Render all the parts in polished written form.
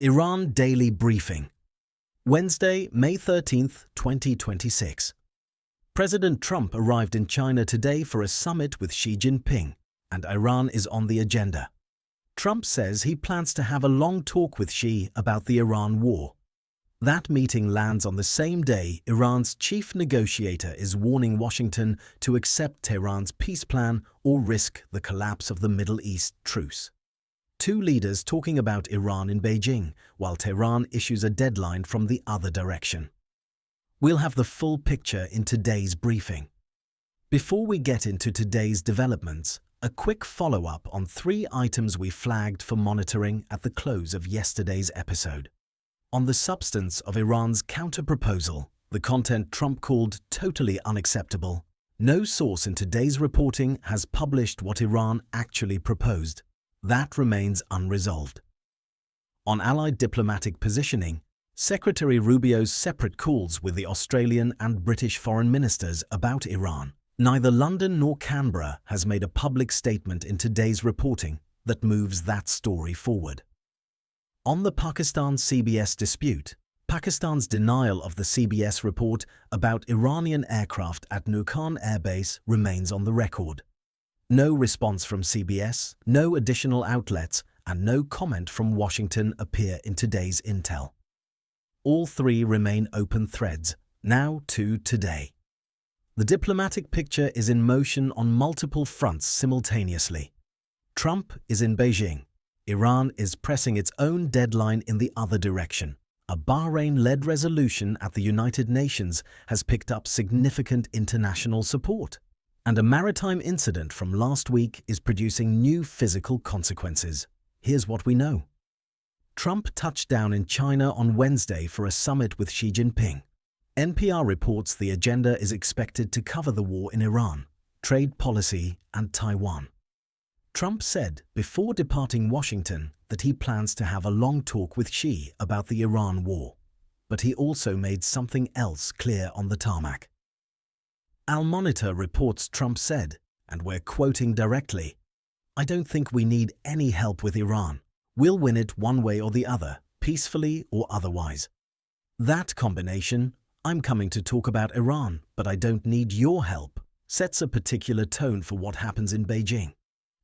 Iran Daily Briefing, Wednesday, May 13, 2026. President Trump arrived in China today for a summit with Xi Jinping, and Iran is on the agenda. Trump says he plans to have a long talk with Xi about the Iran war. That meeting lands on the same day Iran's chief negotiator is warning Washington to accept Tehran's peace plan or risk the collapse of the Middle East truce. Two leaders talking about Iran in Beijing, while Tehran issues a deadline from the other direction. We'll have the full picture in today's briefing. Before we get into today's developments, a quick follow-up on 3 items we flagged for monitoring at the close of yesterday's episode. On the substance of Iran's counter-proposal, the content Trump called totally unacceptable, no source in today's reporting has published what Iran actually proposed. That remains unresolved. On allied diplomatic positioning, Secretary Rubio's separate calls with the Australian and British foreign ministers about Iran. Neither London nor Canberra has made a public statement in today's reporting that moves that story forward. On the Pakistan-CBS dispute, Pakistan's denial of the CBS report about Iranian aircraft at Nukan Air Base remains on the record. No response from CBS, no additional outlets, and no comment from Washington appear in today's intel. All 3 remain open threads, now to today. The diplomatic picture is in motion on multiple fronts simultaneously. Trump is in Beijing. Iran is pressing its own deadline in the other direction. A Bahrain-led resolution at the United Nations has picked up significant international support. And a maritime incident from last week is producing new physical consequences. Here's what we know. Trump touched down in China on Wednesday for a summit with Xi Jinping. NPR reports the agenda is expected to cover the war in Iran, trade policy, and Taiwan. Trump said before departing Washington that he plans to have a long talk with Xi about the Iran war. But he also made something else clear on the tarmac. Al Monitor reports Trump said, and we're quoting directly, "I don't think we need any help with Iran. We'll win it one way or the other, peacefully or otherwise." That combination, "I'm coming to talk about Iran, but I don't need your help," sets a particular tone for what happens in Beijing.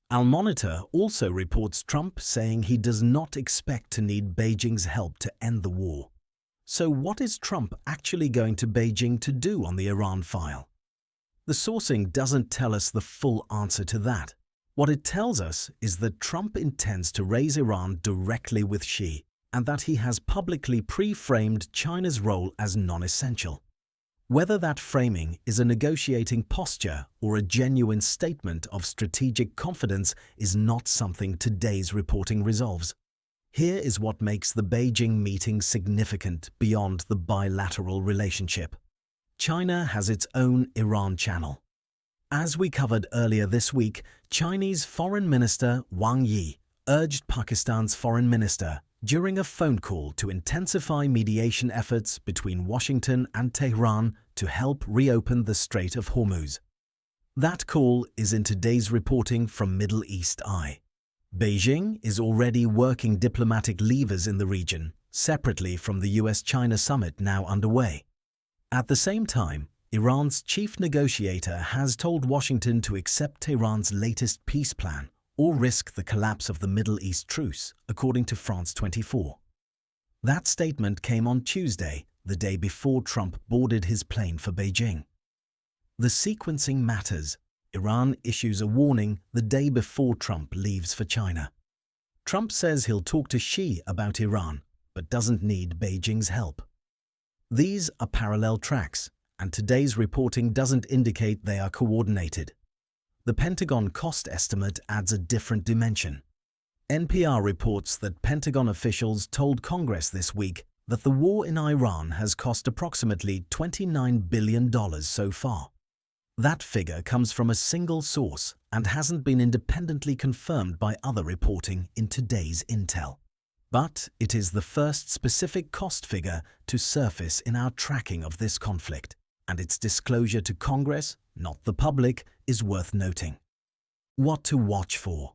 Al Monitor also reports Trump saying he does not expect to need Beijing's help to end the war. So what is Trump actually going to Beijing to do on the Iran file? The sourcing doesn't tell us the full answer to that. What it tells us is that Trump intends to raise Iran directly with Xi, and that he has publicly pre-framed China's role as non-essential. Whether that framing is a negotiating posture or a genuine statement of strategic confidence is not something today's reporting resolves. Here is what makes the Beijing meeting significant beyond the bilateral relationship. China has its own Iran channel. As we covered earlier this week, Chinese Foreign Minister Wang Yi urged Pakistan's Foreign Minister during a phone call to intensify mediation efforts between Washington and Tehran to help reopen the Strait of Hormuz. That call is in today's reporting from Middle East Eye. Beijing is already working diplomatic levers in the region, separately from the US-China summit now underway. At the same time, Iran's chief negotiator has told Washington to accept Tehran's latest peace plan or risk the collapse of the Middle East truce, according to France 24. That statement came on Tuesday, the day before Trump boarded his plane for Beijing. The sequencing matters. Iran issues a warning the day before Trump leaves for China. Trump says he'll talk to Xi about Iran, but doesn't need Beijing's help. These are parallel tracks, and today's reporting doesn't indicate they are coordinated. The Pentagon cost estimate adds a different dimension. NPR reports that Pentagon officials told Congress this week that the war in Iran has cost approximately $29 billion so far. That figure comes from a single source and hasn't been independently confirmed by other reporting in today's intel. But it is the first specific cost figure to surface in our tracking of this conflict, and its disclosure to Congress, not the public, is worth noting. What to watch for?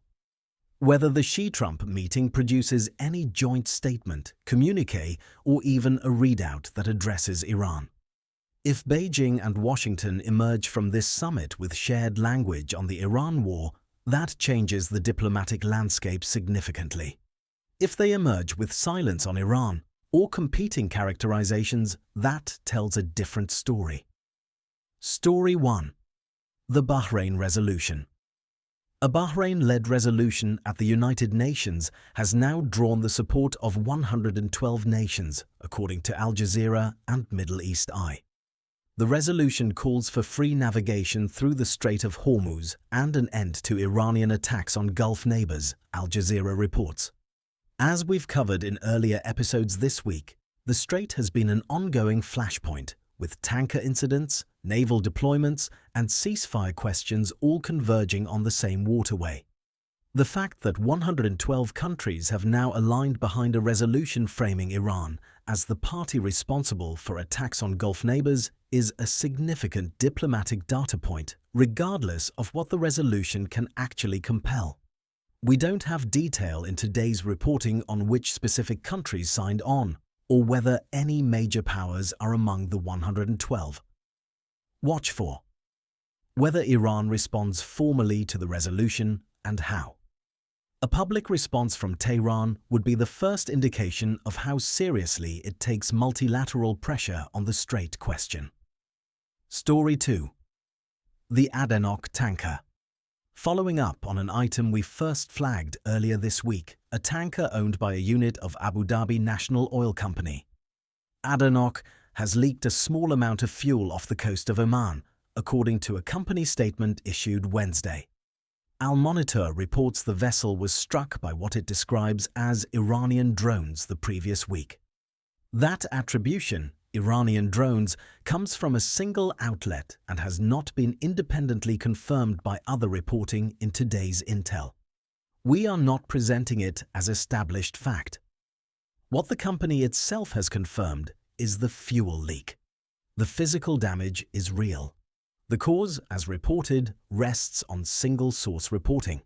Whether the Xi-Trump meeting produces any joint statement, communique, or even a readout that addresses Iran. If Beijing and Washington emerge from this summit with shared language on the Iran war, that changes the diplomatic landscape significantly. If they emerge with silence on Iran, or competing characterizations, that tells a different story. Story 1. The Bahrain Resolution. A Bahrain-led resolution at the United Nations has now drawn the support of 112 nations, according to Al Jazeera and Middle East Eye. The resolution calls for free navigation through the Strait of Hormuz and an end to Iranian attacks on Gulf neighbors, Al Jazeera reports. As we've covered in earlier episodes this week, the strait has been an ongoing flashpoint, with tanker incidents, naval deployments, and ceasefire questions all converging on the same waterway. The fact that 112 countries have now aligned behind a resolution framing Iran as the party responsible for attacks on Gulf neighbors is a significant diplomatic data point, regardless of what the resolution can actually compel. We don't have detail in today's reporting on which specific countries signed on, or whether any major powers are among the 112. Watch for whether Iran responds formally to the resolution and how. A public response from Tehran would be the first indication of how seriously it takes multilateral pressure on the Strait question. Story 2. The Adenok tanker. Following up on an item we first flagged earlier this week, a tanker owned by a unit of Abu Dhabi National Oil Company, Adenok, has leaked a small amount of fuel off the coast of Oman, according to a company statement issued Wednesday. Al Monitor reports the vessel was struck by what it describes as Iranian drones the previous week. That attribution, Iranian drones, comes from a single outlet and has not been independently confirmed by other reporting in today's intel. We are not presenting it as established fact. What the company itself has confirmed is the fuel leak. The physical damage is real. The cause, as reported, rests on single-source reporting.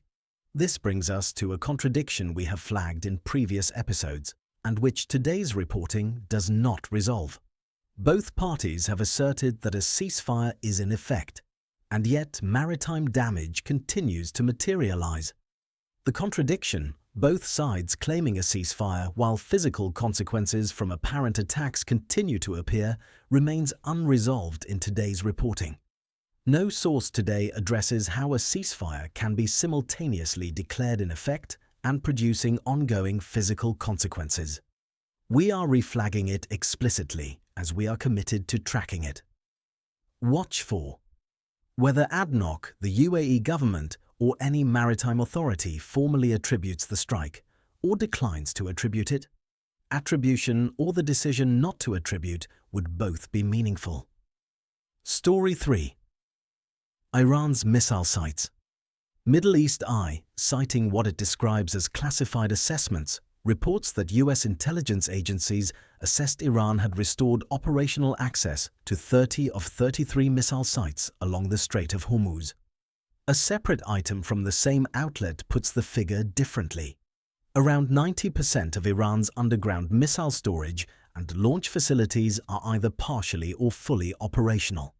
This brings us to a contradiction we have flagged in previous episodes, and which today's reporting does not resolve. Both parties have asserted that a ceasefire is in effect, and yet maritime damage continues to materialize. The contradiction, both sides claiming a ceasefire while physical consequences from apparent attacks continue to appear, remains unresolved in today's reporting. No source today addresses how a ceasefire can be simultaneously declared in effect and producing ongoing physical consequences. We are reflagging it explicitly, as we are committed to tracking it. Watch for whether ADNOC, the UAE government, or any maritime authority formally attributes the strike, or declines to attribute it. Attribution or the decision not to attribute would both be meaningful. Story 3. Iran's missile sites. Middle East Eye, citing what it describes as classified assessments, reports that U.S. intelligence agencies assessed Iran had restored operational access to 30 of 33 missile sites along the Strait of Hormuz. A separate item from the same outlet puts the figure differently. Around 90% of Iran's underground missile storage and launch facilities are either partially or fully operational.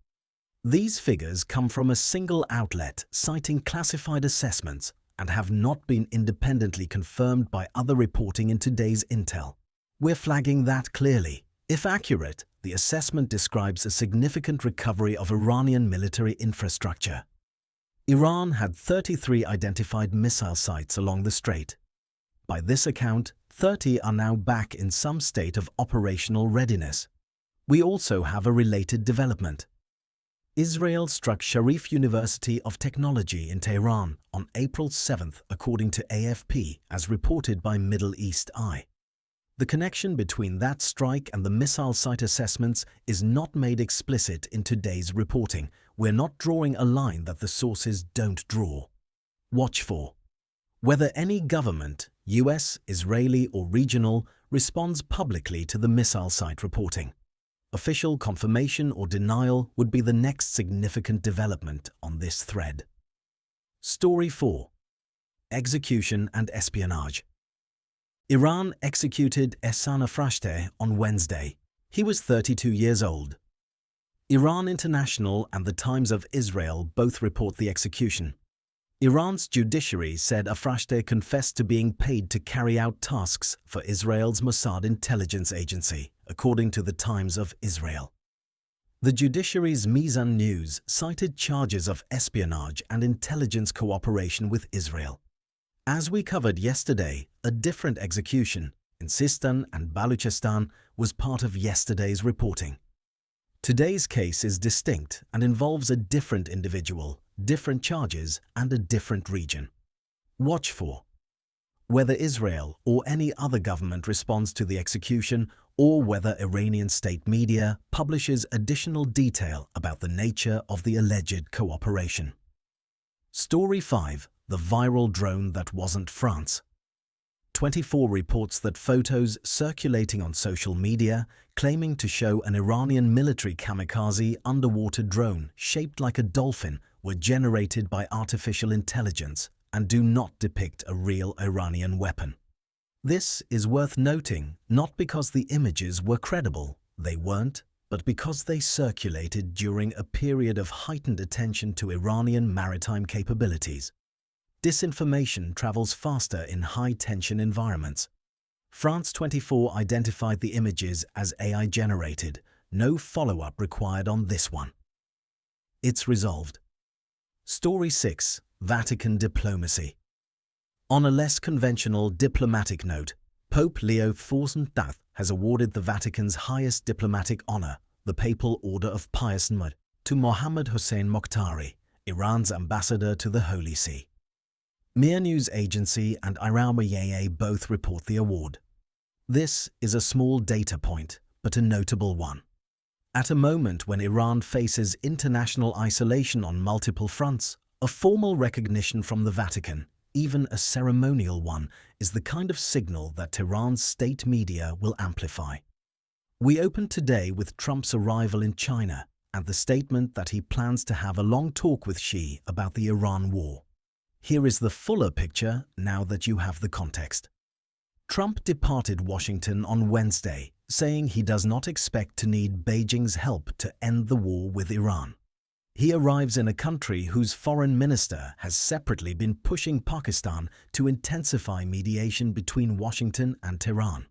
These figures come from a single outlet citing classified assessments and have not been independently confirmed by other reporting in today's intel. We're flagging that clearly. If accurate, the assessment describes a significant recovery of Iranian military infrastructure. Iran had 33 identified missile sites along the strait. By this account, 30 are now back in some state of operational readiness. We also have a related development. Israel struck Sharif University of Technology in Tehran on April 7th, according to AFP, as reported by Middle East Eye. The connection between that strike and the missile site assessments is not made explicit in today's reporting. We're not drawing a line that the sources don't draw. Watch for whether any government, US, Israeli or regional, responds publicly to the missile site reporting. Official confirmation or denial would be the next significant development on this thread. Story 4. Execution and espionage. Iran executed Ehsan Afrashteh on Wednesday. He was 32 years old. Iran International and the Times of Israel both report the execution. Iran's judiciary said Afrashteh confessed to being paid to carry out tasks for Israel's Mossad intelligence agency, according to the Times of Israel. The judiciary's Mizan News cited charges of espionage and intelligence cooperation with Israel. As we covered yesterday, a different execution in Sistan and Baluchistan was part of yesterday's reporting. Today's case is distinct and involves a different individual, different charges, and a different region. Watch for whether Israel or any other government responds to the execution, or whether Iranian state media publishes additional detail about the nature of the alleged cooperation. Story 5. The viral drone that wasn't France. 24 reports that photos circulating on social media claiming to show an Iranian military kamikaze underwater drone shaped like a dolphin were generated by artificial intelligence and do not depict a real Iranian weapon. This is worth noting, not because the images were credible, they weren't, but because they circulated during a period of heightened attention to Iranian maritime capabilities. Disinformation travels faster in high-tension environments. France 24 identified the images as AI-generated. No follow-up required on this one. It's resolved. Story 6. Vatican diplomacy. On a less conventional diplomatic note, Pope Leo XIV has awarded the Vatican's highest diplomatic honor, the Papal Order of Pious Mud, to Mohammad Hossein Mokhtari, Iran's ambassador to the Holy See. Mir News Agency and Iraq both report the award. This is a small data point, but a notable one. At a moment when Iran faces international isolation on multiple fronts, a formal recognition from the Vatican, even a ceremonial one, is the kind of signal that Tehran's state media will amplify. We opened today with Trump's arrival in China and the statement that he plans to have a long talk with Xi about the Iran war. Here is the fuller picture now that you have the context. Trump departed Washington on Wednesday, saying he does not expect to need Beijing's help to end the war with Iran. He arrives in a country whose foreign minister has separately been pushing Pakistan to intensify mediation between Washington and Tehran.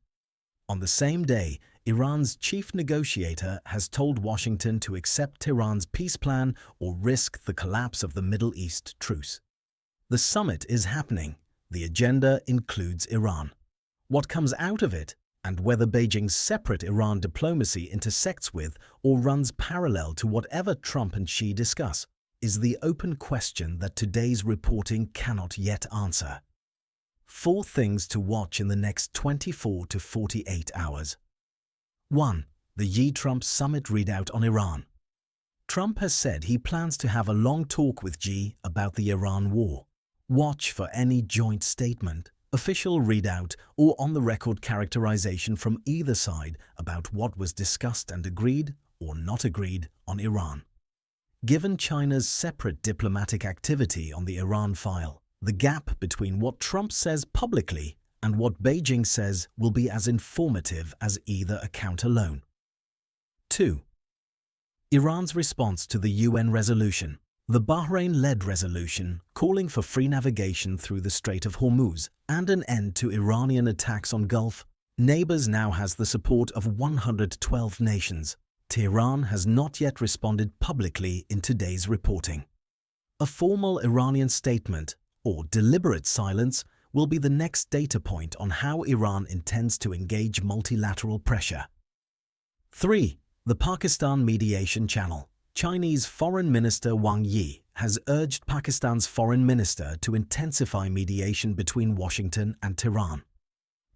On the same day, Iran's chief negotiator has told Washington to accept Tehran's peace plan or risk the collapse of the Middle East truce. The summit is happening. The agenda includes Iran. What comes out of it, and whether Beijing's separate Iran diplomacy intersects with or runs parallel to whatever Trump and Xi discuss, is the open question that today's reporting cannot yet answer. 4 things to watch in the next 24 to 48 hours. 1. The Xi-Trump summit readout on Iran. Trump has said he plans to have a long talk with Xi about the Iran war. Watch for any joint statement, official readout, or on-the-record characterization from either side about what was discussed and agreed or not agreed on Iran. Given China's separate diplomatic activity on the Iran file, the gap between what Trump says publicly and what Beijing says will be as informative as either account alone. 2. Iran's response to the UN resolution. The Bahrain-led resolution calling for free navigation through the Strait of Hormuz and an end to Iranian attacks on Gulf neighbors now has the support of 112 nations. Tehran has not yet responded publicly in today's reporting. A formal Iranian statement, or deliberate silence, will be the next data point on how Iran intends to engage multilateral pressure. 3. The Pakistan mediation channel. Chinese Foreign Minister Wang Yi has urged Pakistan's Foreign Minister to intensify mediation between Washington and Tehran.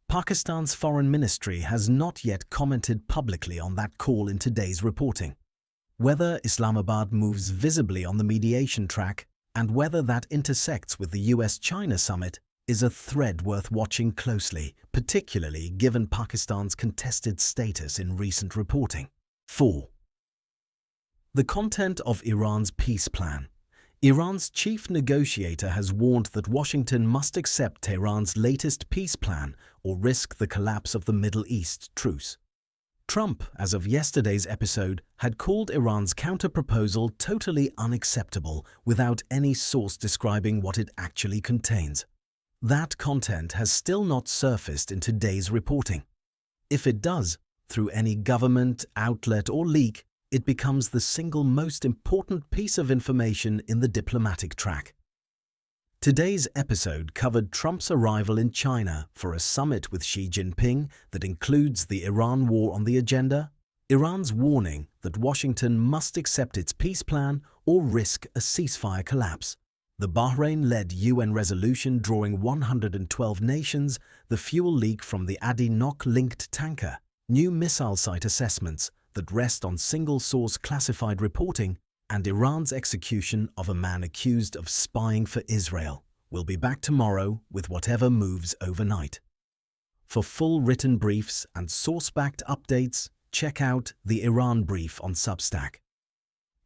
Pakistan's Foreign Ministry has not yet commented publicly on that call in today's reporting. Whether Islamabad moves visibly on the mediation track and whether that intersects with the US-China summit is a thread worth watching closely, particularly given Pakistan's contested status in recent reporting. 4. The content of Iran's peace plan. Iran's chief negotiator has warned that Washington must accept Tehran's latest peace plan or risk the collapse of the Middle East truce. Trump, as of yesterday's episode, had called Iran's counter-proposal totally unacceptable without any source describing what it actually contains. That content has still not surfaced in today's reporting. If it does, through any government, outlet or leak, it becomes the single most important piece of information in the diplomatic track. Today's episode covered Trump's arrival in China for a summit with Xi Jinping that includes the Iran war on the agenda, Iran's warning that Washington must accept its peace plan or risk a ceasefire collapse, the Bahrain-led UN resolution drawing 112 nations, the fuel leak from the Adinok-linked tanker, new missile site assessments that rest on single-source classified reporting, and Iran's execution of a man accused of spying for Israel. We'll be back tomorrow with whatever moves overnight. For full written briefs and source-backed updates, check out the Iran Brief on Substack.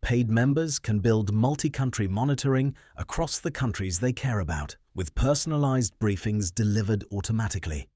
Paid members can build multi-country monitoring across the countries they care about, with personalized briefings delivered automatically.